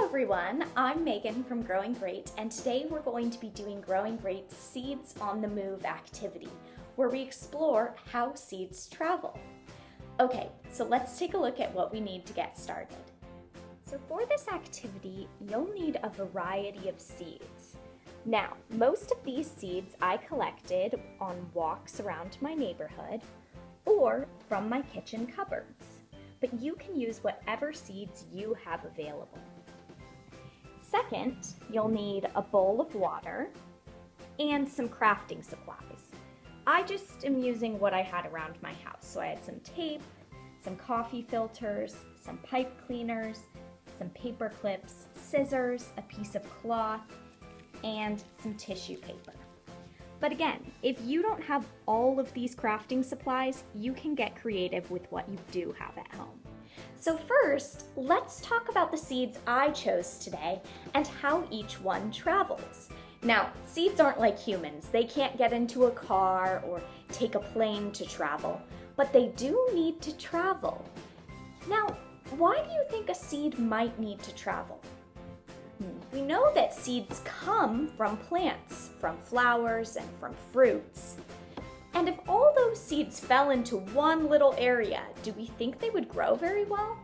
everyone, I'm Megan from Growing Great, and today we're going to be doing Growing Great Seeds on the Move activity, where we explore how seeds travel. Okay, so let's take a look at what we need to get started. So for this activity, you'll need a variety of seeds. Now, most of these seeds I collected on walks around my neighborhood or from my kitchen cupboards, but you can use whatever seeds you have available. Second, you'll need a bowl of water and some crafting supplies. I just am using what I had around my house. So I had some tape, some coffee filters, some pipe cleaners, some paper clips, scissors, a piece of cloth, and some tissue paper. But again, if you don't have all of these crafting supplies, you can get creative with what you do have at home. So first, let's talk about the seeds I chose today and how each one travels. Now, seeds aren't like humans. They can't get into a car or take a plane to travel, but they do need to travel. Now, why do you think a seed might need to travel? We know that seeds come from plants, from flowers, and from fruits. And if all those seeds fell into one little area, do we think they would grow very well?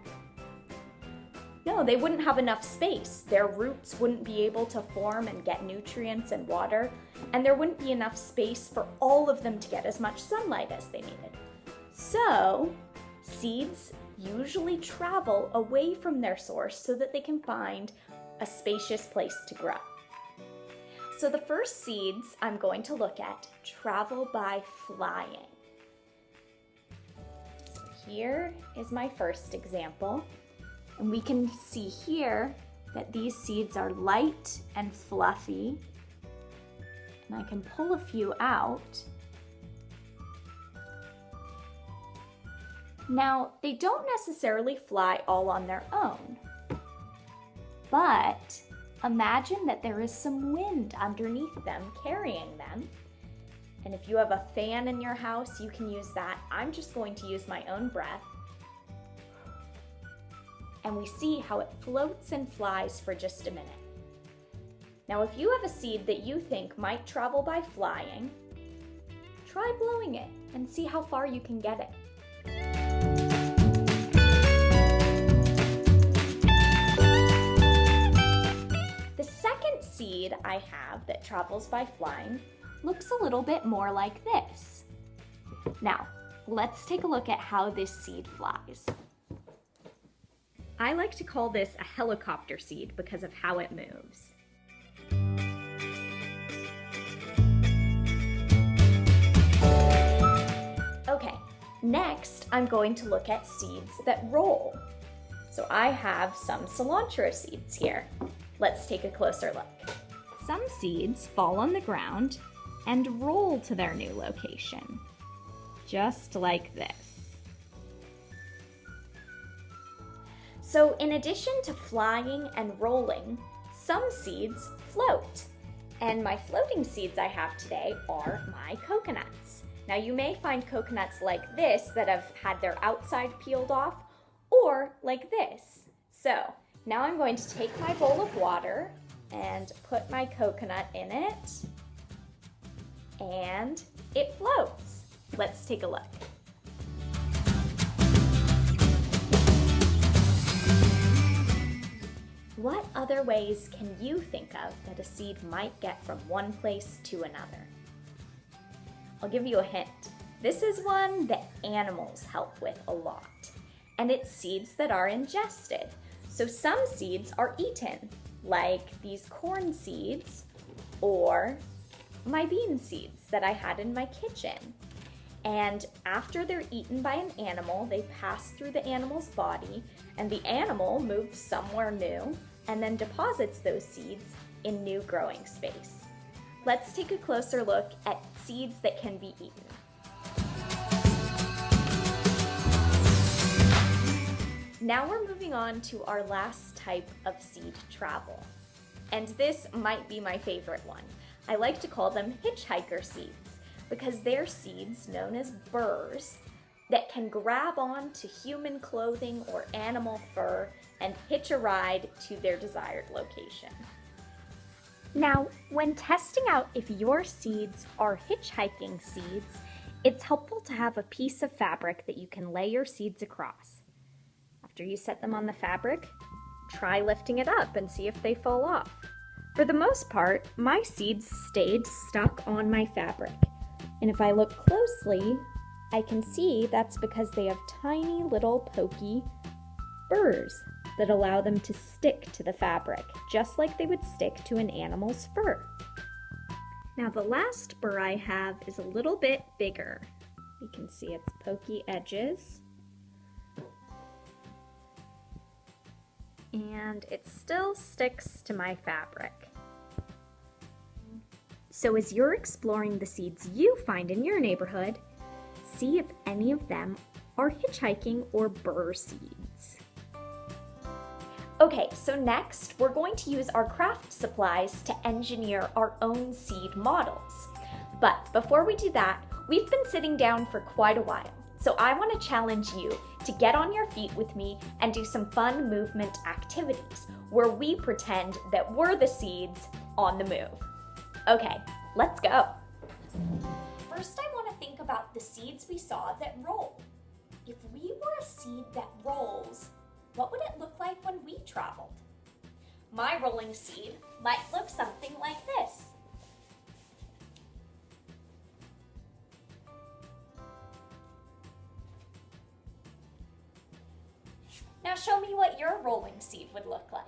No, they wouldn't have enough space. Their roots wouldn't be able to form and get nutrients and water, and there wouldn't be enough space for all of them to get as much sunlight as they needed. So, seeds usually travel away from their source so that they can find a spacious place to grow. So the first seeds I'm going to look at travel by flying. So here is my first example, and we can see here that these seeds are light and fluffy, and I can pull a few out. Now, they don't necessarily fly all on their own, but imagine that there is some wind underneath them carrying them. And if you have a fan in your house, you can use that. I'm just going to use my own breath. And we see how it floats and flies for just a minute. Now, if you have a seed that you think might travel by flying, try blowing it and see how far you can get it. Seed I have that travels by flying looks a little bit more like this. Now, let's take a look at how this seed flies. I like to call this a helicopter seed because of how it moves. Okay, next I'm going to look at seeds that roll. So I have some cilantro seeds here. Let's take a closer look. Some seeds fall on the ground and roll to their new location, just like this. So in addition to flying and rolling, some seeds float. And my floating seeds I have today are my coconuts. Now you may find coconuts like this that have had their outside peeled off, or like this. So now I'm going to take my bowl of water and put my coconut in it, and it floats. Let's take a look. What other ways can you think of that a seed might get from one place to another? I'll give you a hint. This is one that animals help with a lot, and it's seeds that are ingested. So some seeds are eaten, like these corn seeds or my bean seeds that I had in my kitchen. And after they're eaten by an animal, they pass through the animal's body, and the animal moves somewhere new and then deposits those seeds in new growing space. Let's take a closer look at seeds that can be eaten. Now we're moving on to our last type of seed travel. And this might be my favorite one. I like to call them hitchhiker seeds because they're seeds known as burrs that can grab on to human clothing or animal fur and hitch a ride to their desired location. Now, when testing out if your seeds are hitchhiking seeds, it's helpful to have a piece of fabric that you can lay your seeds across. After you set them on the fabric, try lifting it up and see if they fall off. For the most part, my seeds stayed stuck on my fabric. And if I look closely, I can see that's because they have tiny little pokey burrs that allow them to stick to the fabric, just like they would stick to an animal's fur. Now the last burr I have is a little bit bigger. You can see its pokey edges. And it still sticks to my fabric. So as you're exploring the seeds you find in your neighborhood, see if any of them are hitchhiking or burr seeds. Okay, so next we're going to use our craft supplies to engineer our own seed models. But before we do that, we've been sitting down for quite a while. So I want to challenge you to get on your feet with me and do some fun movement activities where we pretend that we're the seeds on the move. Okay, let's go. First, I want to think about the seeds we saw that roll. If we were a seed that rolls, what would it look like when we traveled? My rolling seed might look something like this. Now show me what your rolling seed would look like.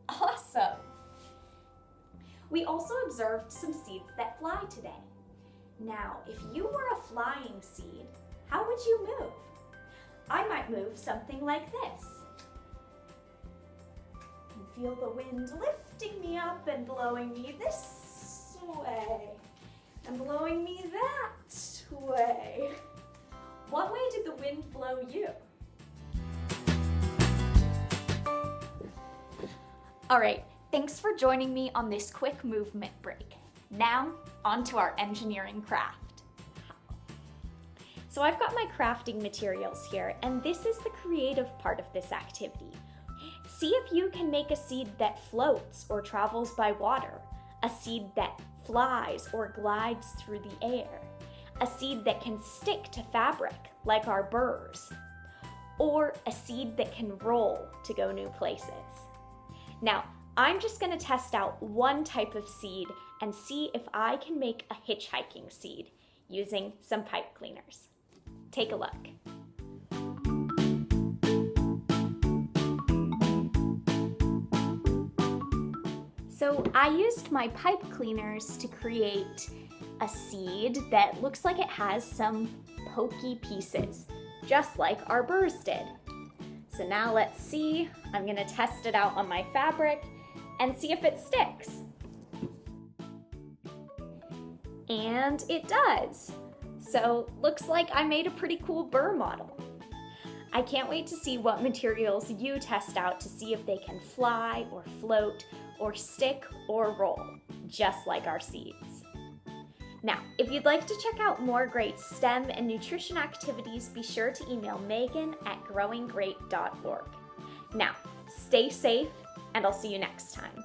Awesome! We also observed some seeds that fly today. Now, if you were a flying seed, how would you move? I might move something like this. And feel the wind lifting me up and blowing me this way, and blowing me that way. What way did the wind blow you? All right, thanks for joining me on this quick movement break. Now, on to our engineering craft. So I've got my crafting materials here, and this is the creative part of this activity. See if you can make a seed that floats or travels by water, a seed that flies or glides through the air, a seed that can stick to fabric like our burrs, or a seed that can roll to go new places. Now, I'm just going to test out one type of seed and see if I can make a hitchhiking seed using some pipe cleaners. Take a look. So I used my pipe cleaners to create a seed that looks like it has some pokey pieces, just like our burrs did. So now let's see. I'm going to test it out on my fabric and see if it sticks. And it does. So looks like I made a pretty cool burr model. I can't wait to see what materials you test out to see if they can fly or float or stick or roll, just like our seeds. Now, if you'd like to check out more great STEM and nutrition activities, be sure to email Meghan at growinggreat.org. Now, stay safe, and I'll see you next time.